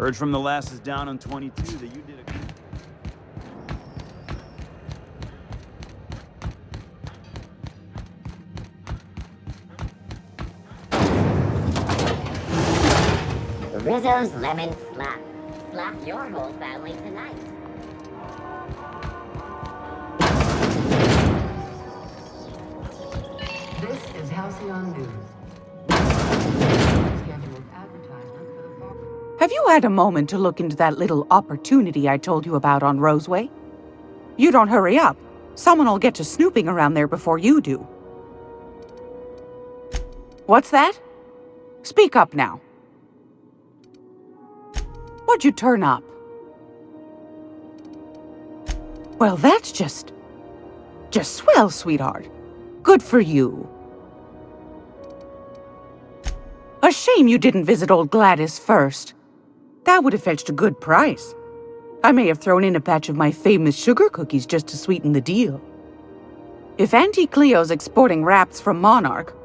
Heard from the lasses down on 22 that you did a... Rizzo's lemon slap. Slap your whole family tonight. This is Halcyon News. Scheduled advertisement for the fall. Have you had a moment to look into that little opportunity I told you about on Roseway? You don't hurry up. Someone will get to snooping around there before you do. What's that? Speak up now. What'd you turn up? Well, that's just swell, sweetheart. Good for you. A shame you didn't visit old Gladys first. That would have fetched a good price. I may have thrown in a batch of my famous sugar cookies just to sweeten the deal. If Auntie Cleo's exporting wraps from Monarch,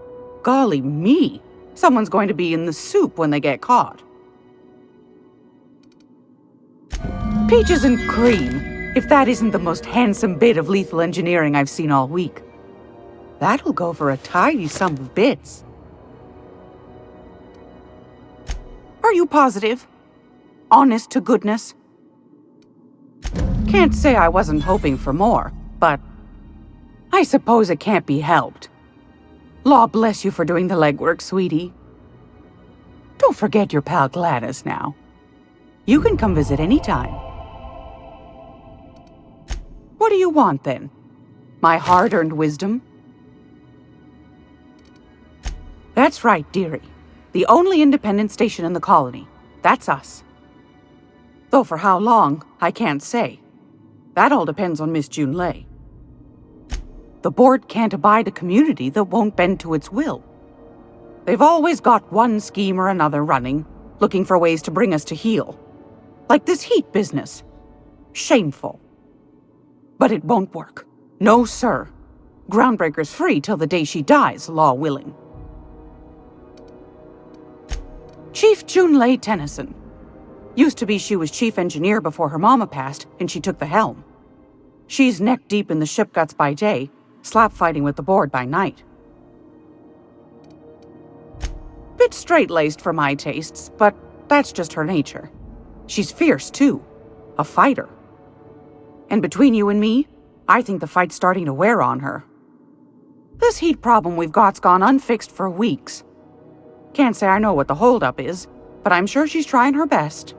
golly me, someone's going to be in the soup when they get caught. Peaches and cream, if that isn't the most handsome bit of lethal engineering I've seen all week. That'll go for a tidy sum of bits. Are you positive? Honest to goodness? Can't say I wasn't hoping for more, but I suppose it can't be helped. Law bless you for doing the legwork, sweetie. Don't forget your pal Gladys now. You can come visit any time. What do you want, then? My hard-earned wisdom? That's right, dearie. The only independent station in the colony. That's us. Though for how long, I can't say. That all depends on Miss Junlei. The board can't abide a community that won't bend to its will. They've always got one scheme or another running, looking for ways to bring us to heel. Like this heat business. Shameful. But it won't work. No, sir. Groundbreaker's free till the day she dies, law willing. Chief Junlei Tennyson. Used to be she was chief engineer before her mama passed, and she took the helm. She's neck-deep in the ship guts by day, slap-fighting with the board by night. Bit straight-laced for my tastes, but that's just her nature. She's fierce, too. A fighter. And between you and me, I think the fight's starting to wear on her. This heat problem we've got's gone unfixed for weeks. Can't say I know what the holdup is, but I'm sure she's trying her best.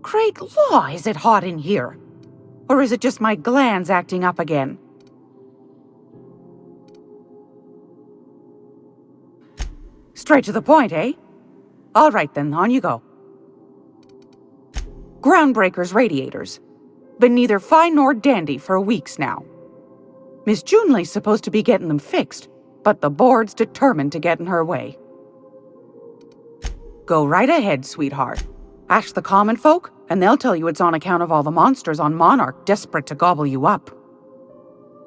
Great law, is it hot in here? Or is it just my glands acting up again? Straight to the point, eh? All right then, on you go. Groundbreaker's radiators. Been neither fine nor dandy for weeks now. Miss Junlei's supposed to be getting them fixed, but the board's determined to get in her way. Go right ahead, sweetheart. Ask the common folk, and they'll tell you it's on account of all the monsters on Monarch desperate to gobble you up.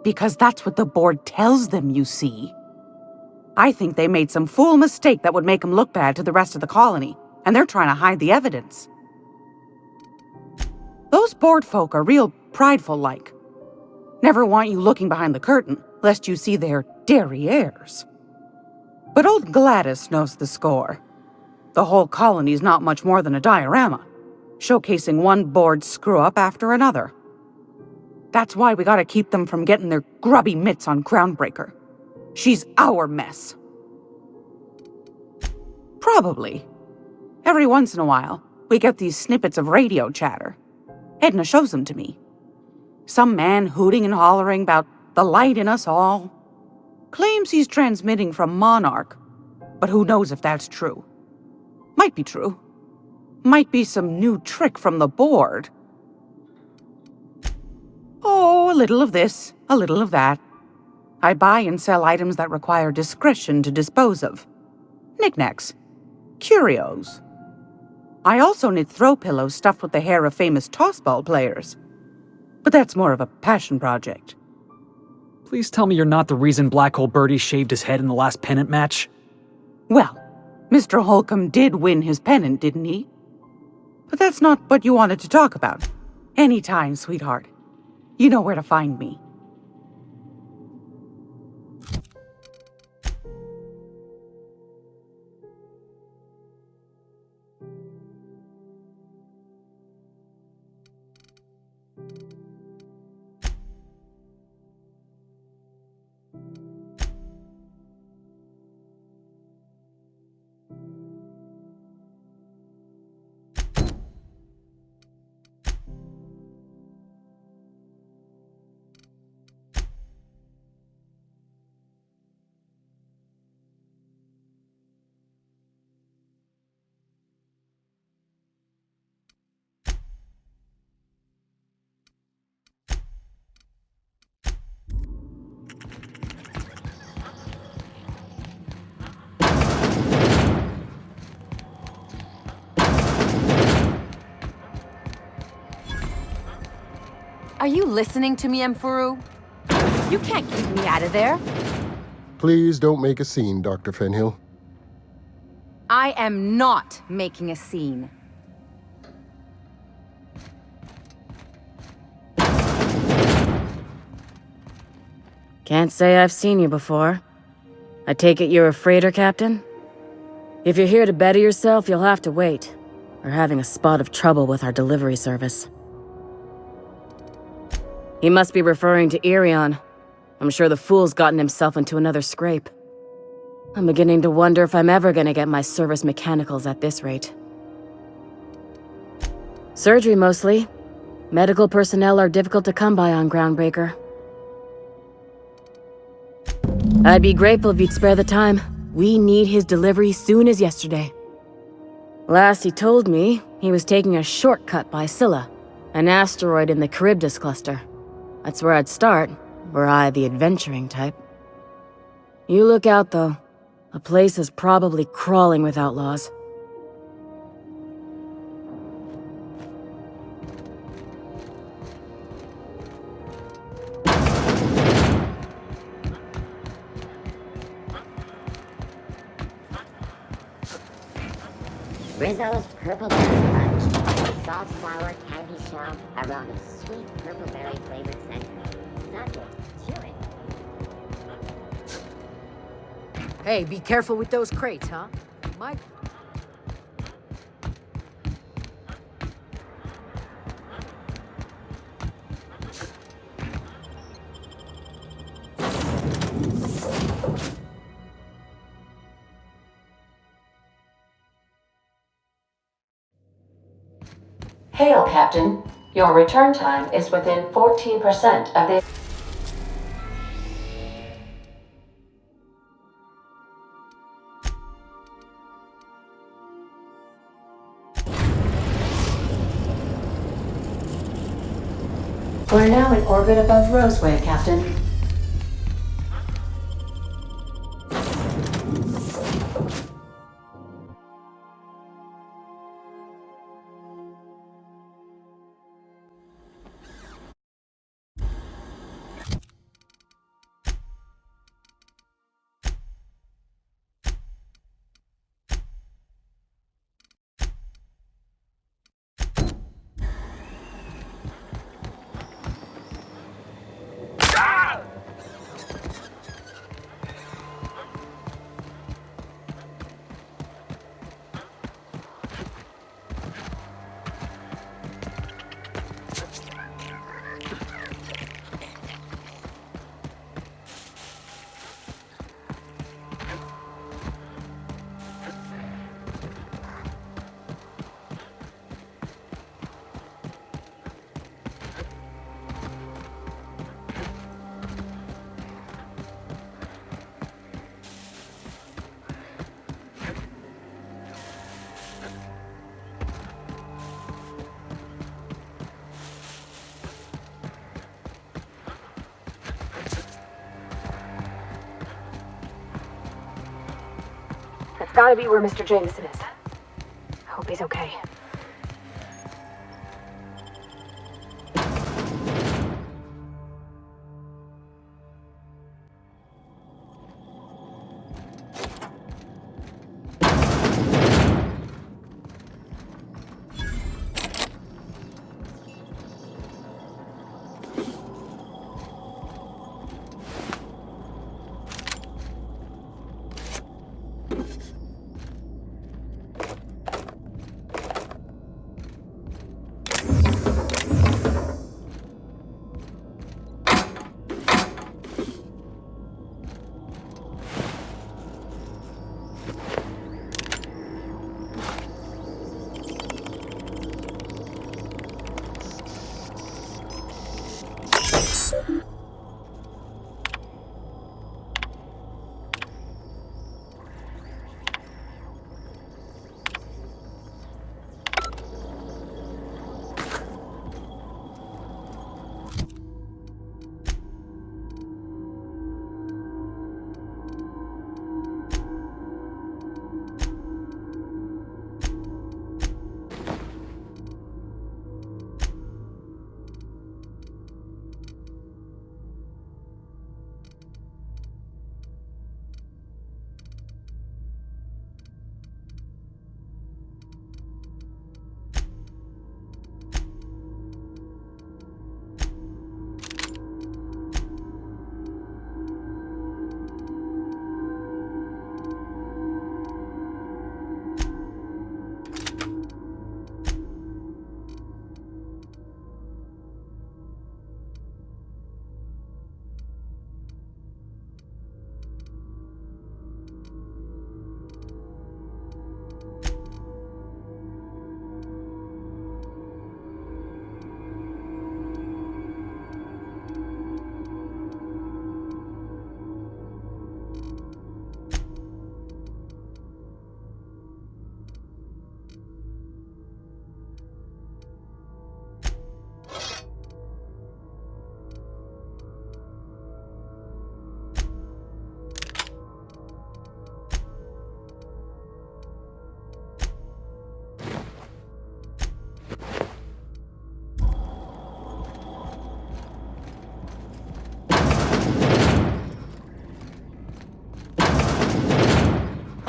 Because that's what the board tells them, you see. I think they made some fool mistake that would make them look bad to the rest of the colony, and they're trying to hide the evidence. Those board folk are real prideful-like. Never want you looking behind the curtain, lest you see their derrieres. But old Gladys knows the score. The whole colony's not much more than a diorama, showcasing one bored screw-up after another. That's why we gotta keep them from getting their grubby mitts on Groundbreaker. She's our mess. Probably. Every once in a while, we get these snippets of radio chatter. Edna shows them to me. Some man hooting and hollering about the light in us all. Claims he's transmitting from Monarch, but who knows if that's true. Might be true. Might be some new trick from the board. Oh, a little of this, a little of that. I buy and sell items that require discretion to dispose of. Knickknacks. Curios. I also knit throw pillows stuffed with the hair of famous tossball players. But that's more of a passion project. Please tell me you're not the reason Black Hole Birdie shaved his head in the last pennant match. Well, Mr. Holcomb did win his pennant, didn't he? But that's not what you wanted to talk about. Anytime, sweetheart. You know where to find me. Are you listening to me, Emperor? You can't keep me out of there. Please don't make a scene, Dr. Fenhill. I am not making a scene. Can't say I've seen you before. I take it you're a freighter captain? If you're here to better yourself, you'll have to wait. We're having a spot of trouble with our delivery service. He must be referring to Irion. I'm sure the fool's gotten himself into another scrape. I'm beginning to wonder if I'm ever gonna get my service mechanicals at this rate. Surgery, mostly. Medical personnel are difficult to come by on Groundbreaker. I'd be grateful if you'd spare the time. We need his delivery soon as yesterday. Last he told me, he was taking a shortcut by Scylla, an asteroid in the Charybdis cluster. That's where I'd start, were I the adventuring type. You look out, though. The place is probably crawling with outlaws. Rizzo's purple berry punch. Salt sour candy shell around a sweet purple berry flavored center. Subject, chewing. Hey, be careful with those crates, huh? My... Hail, Captain. Your return time is within 14% of the... We're now in orbit above Roseway, Captain. gotta be where Mr. Jameson is. I hope he's okay.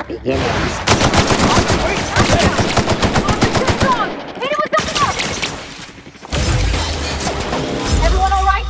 Beginners. Everyone all right?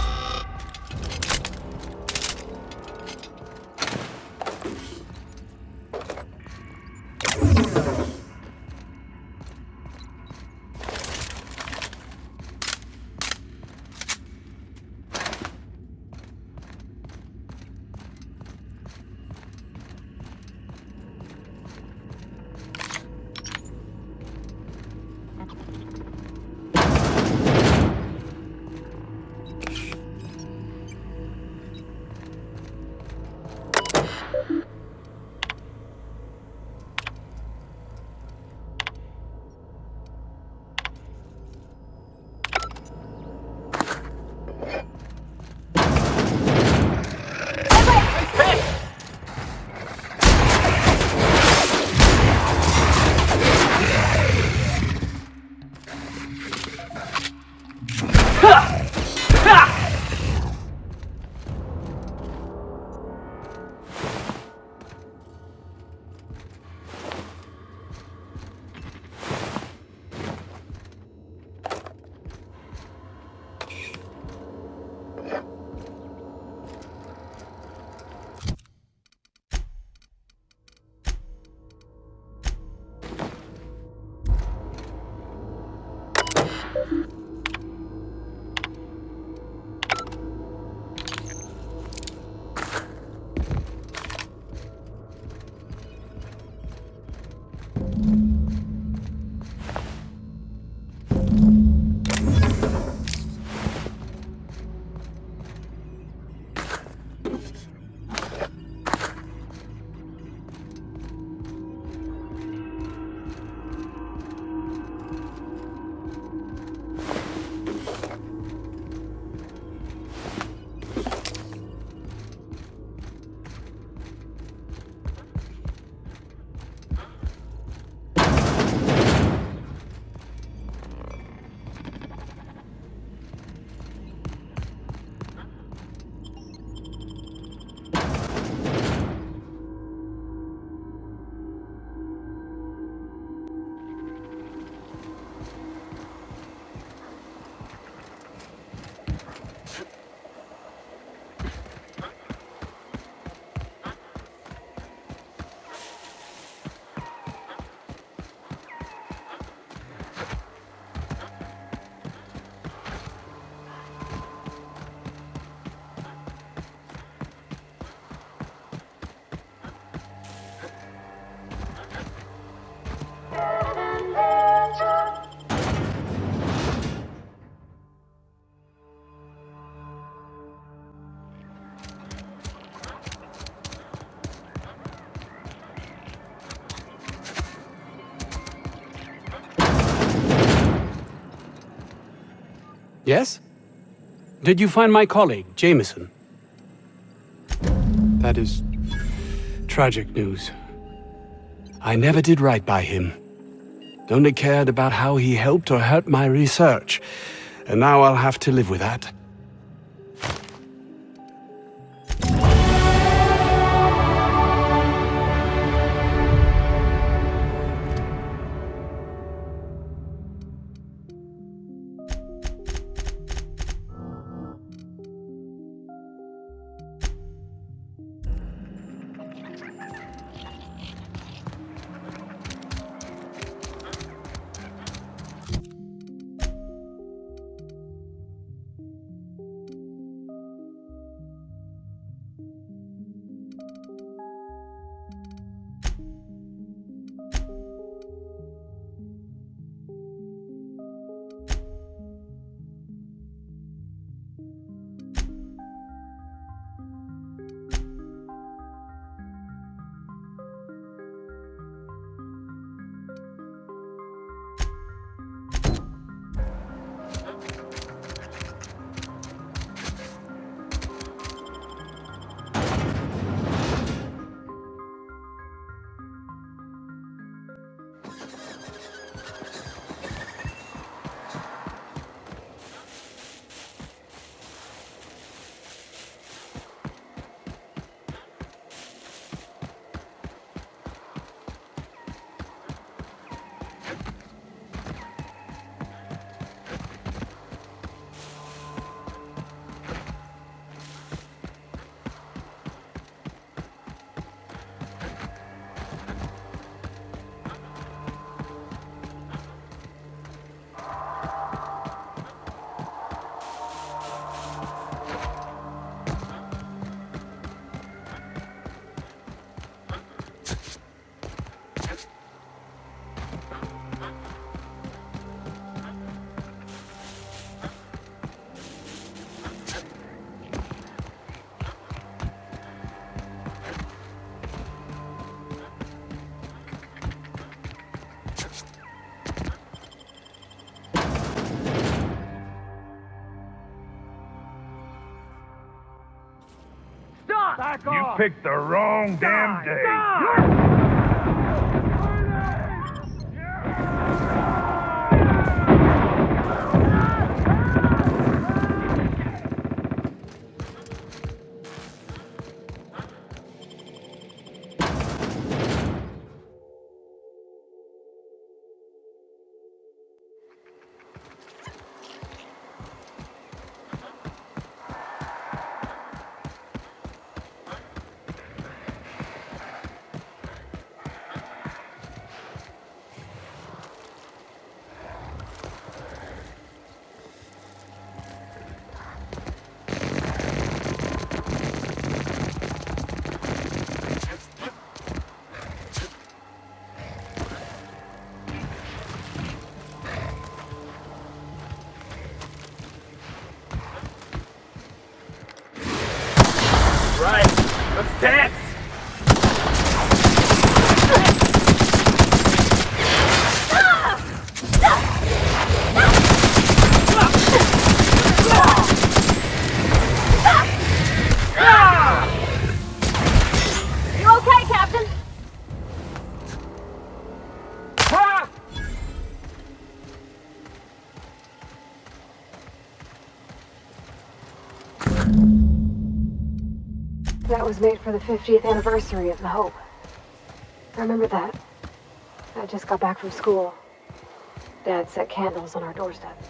Yes? Did you find my colleague, Jameson? That is tragic news. I never did right by him. Only cared about how he helped or hurt my research. And now I'll have to live with that. You picked the wrong damn day. Right, let's dance! You okay, Captain? That was made for the 50th anniversary of the Hope. Remember that? I just got back from school. Dad set candles on our doorstep.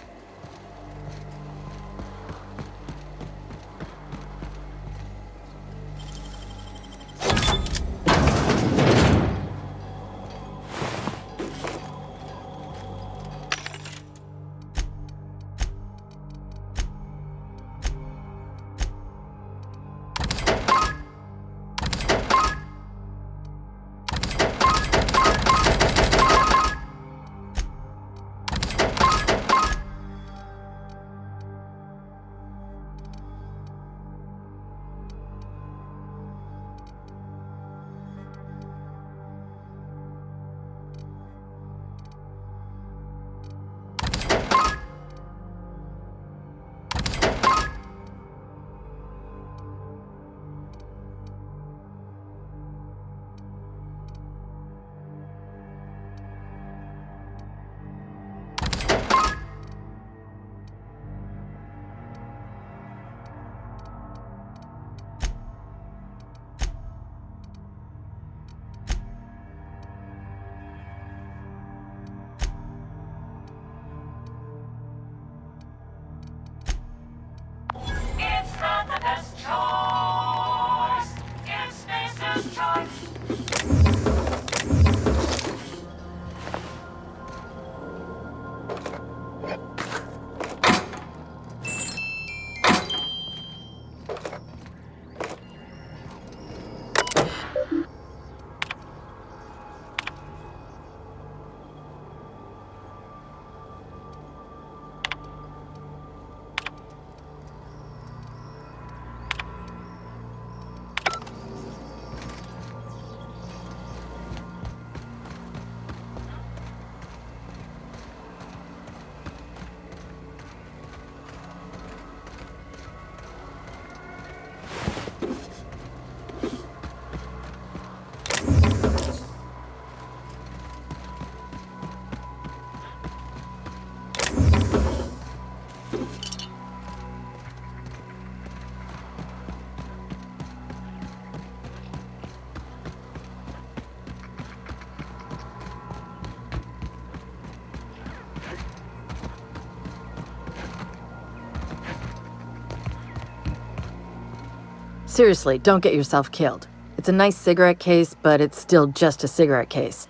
Seriously, don't get yourself killed. It's a nice cigarette case, but it's still just a cigarette case.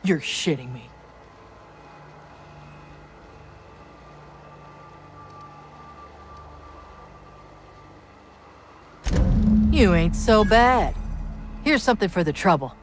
You're shitting me. You ain't so bad. Here's something for the trouble.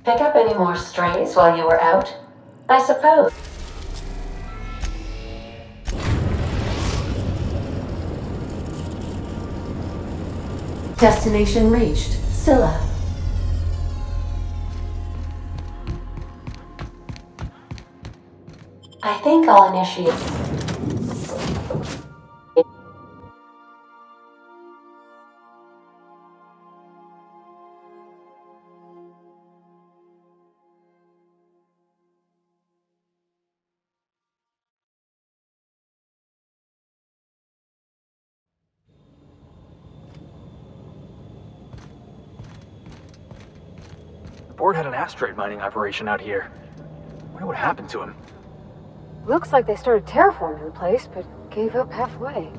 Pick up any more strays while you were out? I suppose. Destination reached. Scylla. I think I'll initiate. The board had an asteroid mining operation out here. I wonder what happened to him. Looks like they started terraforming the place, but gave up halfway.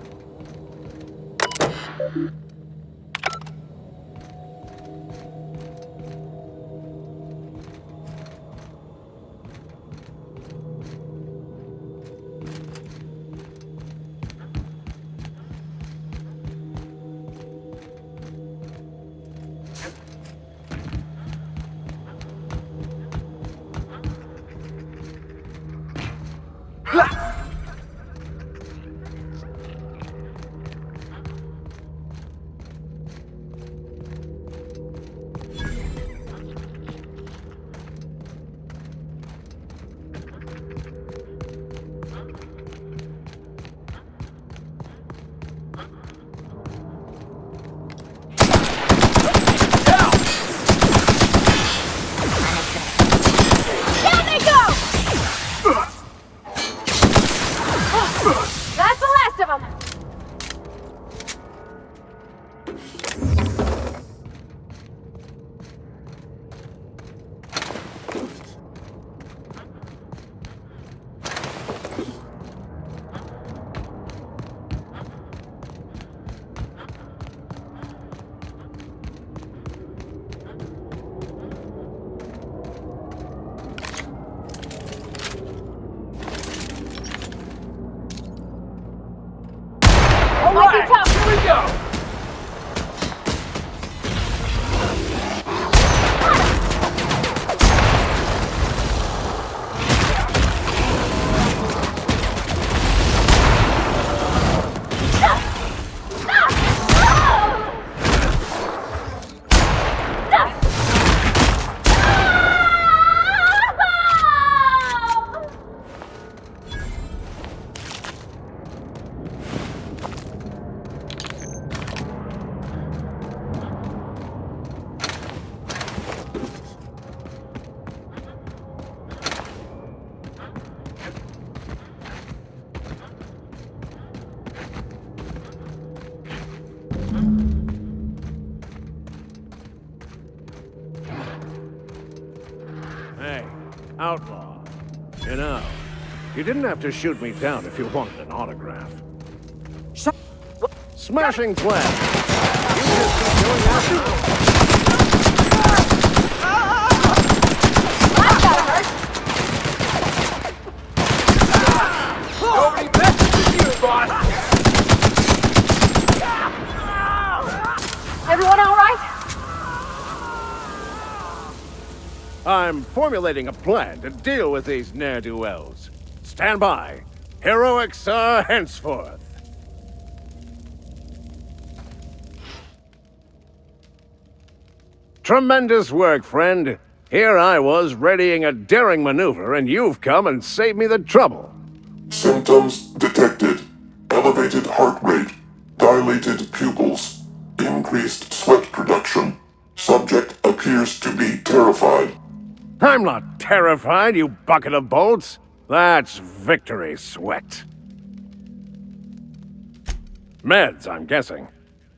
Alright, here we go! Hey, outlaw. You know, you didn't have to shoot me down if you wanted an autograph. Smashing plan. You just keep going after. Nobody messes with you, boss! Everyone all right? I'm formulating a plan to deal with these ne'er-do-wells. Stand by. Heroics are henceforth. Tremendous work, friend. Here I was readying a daring maneuver, and you've come and saved me the trouble. Symptoms detected. Elevated heart rate, dilated pupils, increased sweat production. Subject appears to be terrified. I'm not terrified, you bucket of bolts. That's victory sweat. Meds, I'm guessing.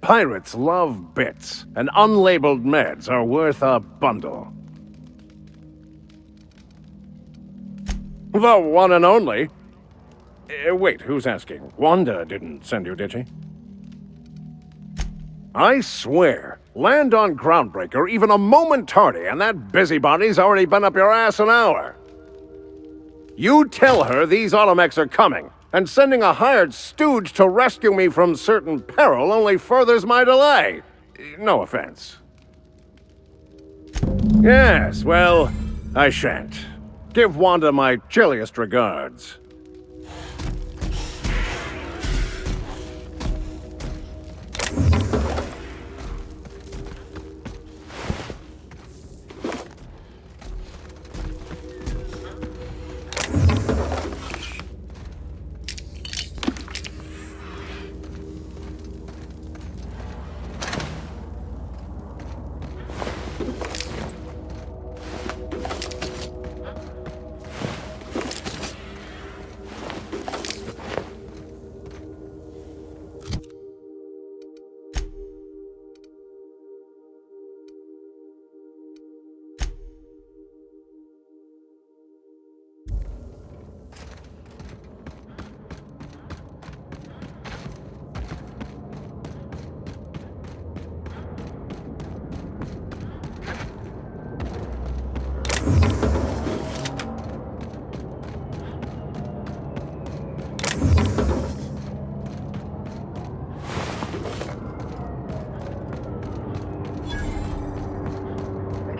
Pirates love bits, and unlabeled meds are worth a bundle. The one and only. Wait, who's asking? Wanda didn't send you, did she? I swear, land on Groundbreaker even a moment tardy, and that busybody's already been up your ass an hour. You tell her these automechs are coming, and sending a hired stooge to rescue me from certain peril only furthers my delay. No offense. Yes, well, I shan't. Give Wanda my chilliest regards.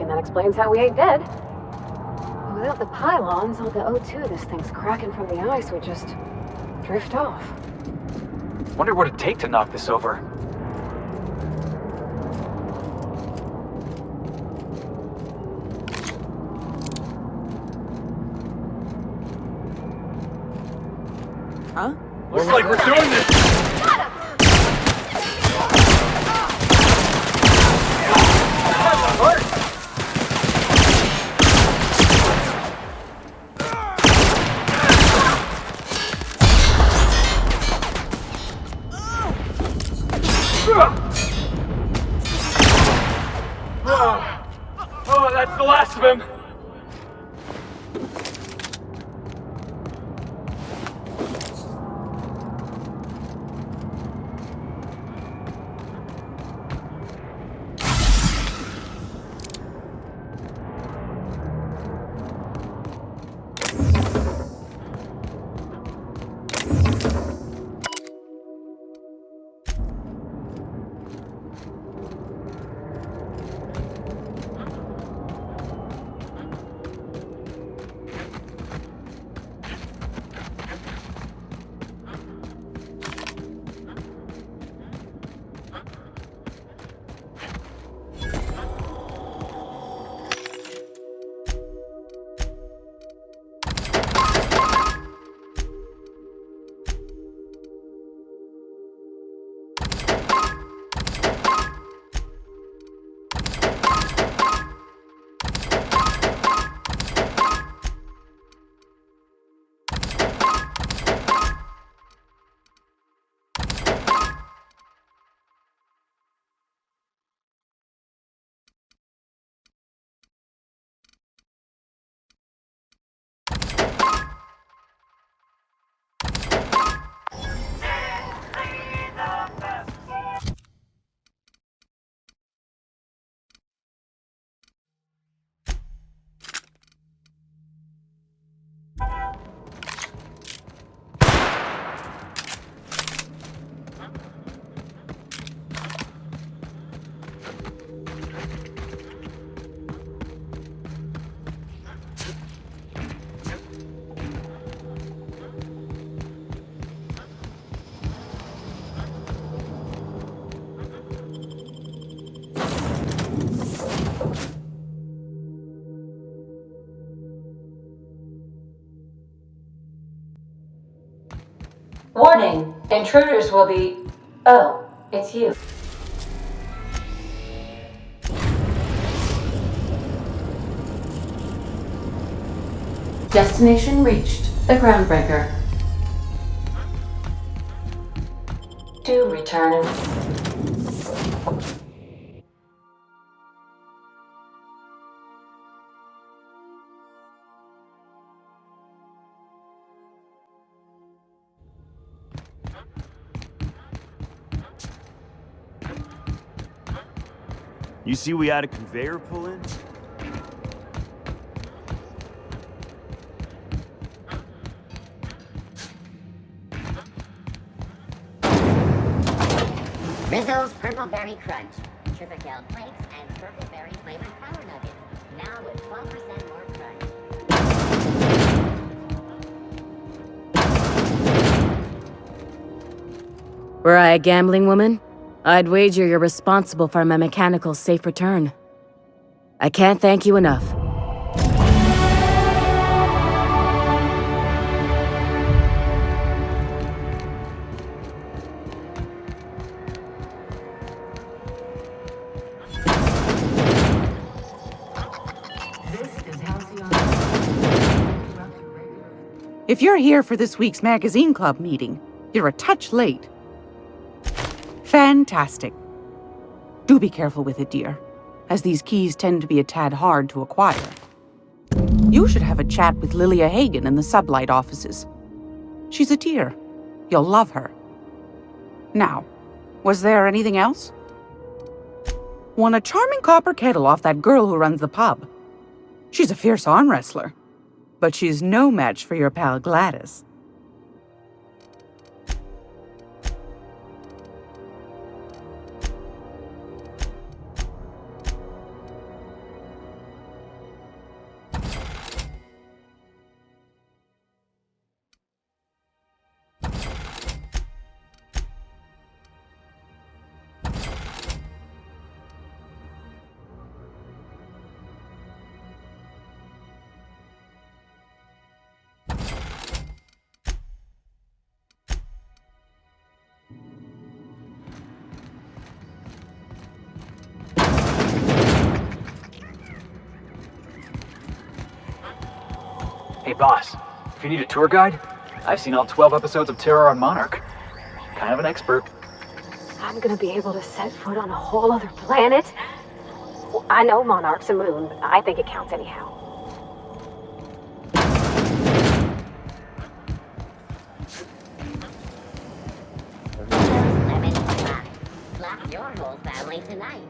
That explains how we ain't dead. Without the pylons, all the O2 this thing's cracking from the ice would just drift off. Wonder what it'd take to knock this over. Huh? Looks like we're doing this! Oh, that's the last of him! Warning, intruders will be... Oh, it's you. Destination reached, the Groundbreaker. To return. You see we had a conveyor pull in? Rizzo's Purple Berry Crunch, Triple Flakes, and Purple Berry flavored Power Nuggets. 12% more crunch. Were I a gambling woman, I'd wager you're responsible for my mechanical safe return. I can't thank you enough. If you're here for this week's magazine club meeting, you're a touch late. Fantastic. Do be careful with it, dear, as these keys tend to be a tad hard to acquire. You should have a chat with Lilia Hagen in the Sublight offices. She's a dear. You'll love her. Now, was there anything else? Won a charming copper kettle off that girl who runs the pub. She's a fierce arm wrestler, but she's no match for your pal Gladys. Hey boss, if you need a tour guide, I've seen all 12 episodes of Terror on Monarch. Kind of an expert. I'm gonna be able to set foot on a whole other planet? Well, I know Monarch's a moon, but I think it counts anyhow. Lemon slap. Slap your whole family tonight.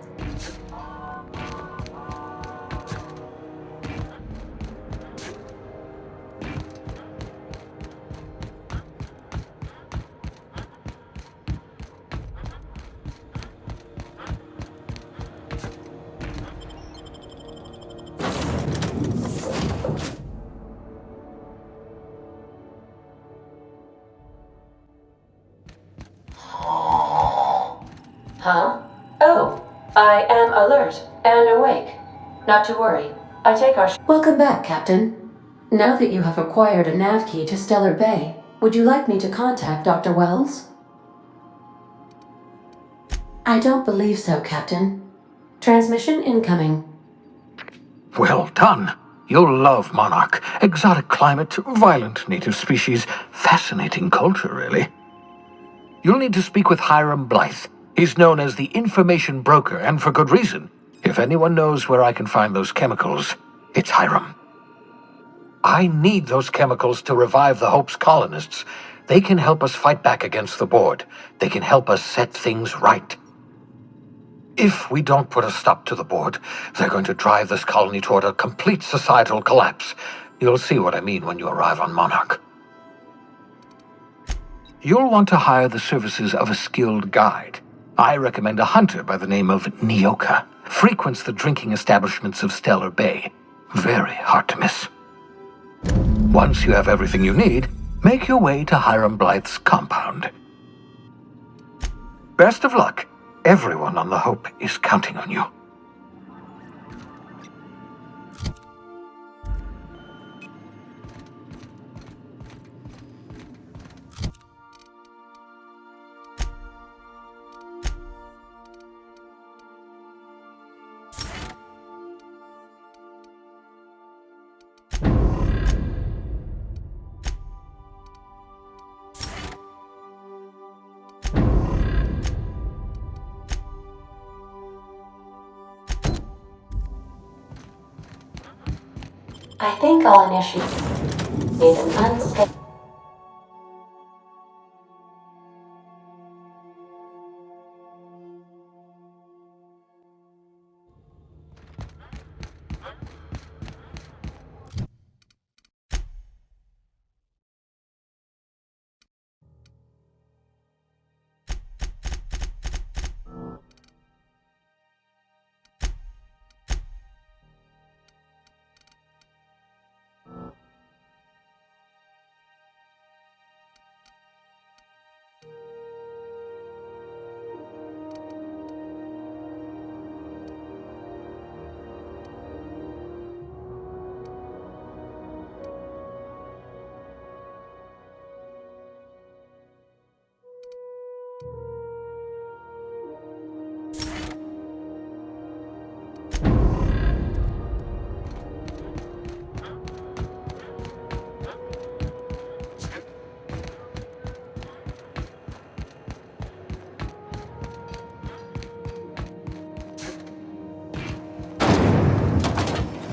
Huh? Oh, I am alert and awake. Not to worry. I take our... Welcome back, Captain. Now that you have acquired a nav key to Stellar Bay, would you like me to contact Dr. Wells? I don't believe so, Captain. Transmission incoming. Well done. You'll love Monarch. Exotic climate, violent native species, fascinating culture, really. You'll need to speak with Hiram Blythe. He's known as the information broker, and for good reason. If anyone knows where I can find those chemicals, it's Hiram. I need those chemicals to revive the Hope's colonists. They can help us fight back against the board. They can help us set things right. If we don't put a stop to the board, they're going to drive this colony toward a complete societal collapse. You'll see what I mean when you arrive on Monarch. You'll want to hire the services of a skilled guide. I recommend a hunter by the name of Nyoka. Frequents the drinking establishments of Stellar Bay. Very hard to miss. Once you have everything you need, make your way to Hiram Blythe's compound. Best of luck. Everyone on the Hope is counting on you. I think I'll initiate an unscheduled...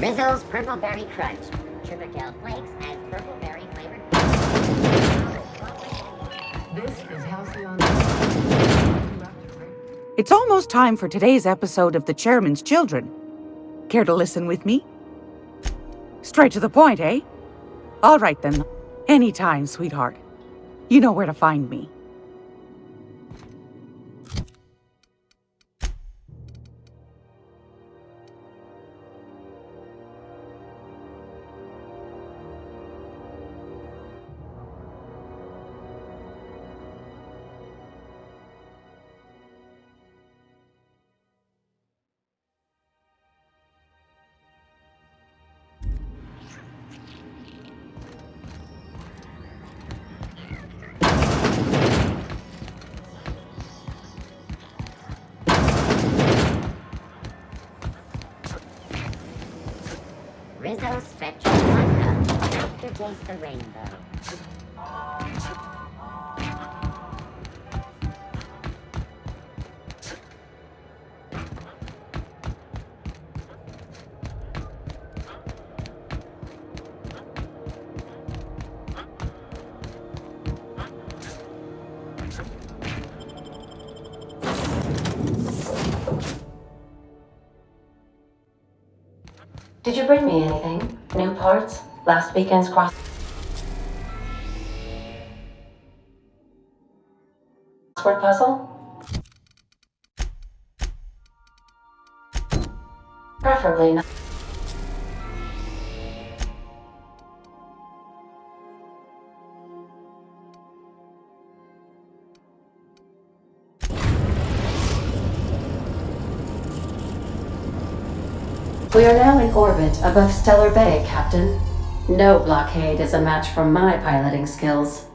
Rizzo's Purple Berry Crunch, Triple Flakes, and Purple Berry flavored. This is Halcyon. It's almost time for today's episode of The Chairman's Children. Care to listen with me? Straight to the point, eh? All right then. Anytime, sweetheart. You know where to find me. Rizzo's Spectral Vodka, aftertaste the rainbow. Did you bring me anything? New parts? Last weekend's crossword puzzle? Preferably not. We are now in orbit above Stellar Bay, Captain. No blockade is a match for my piloting skills.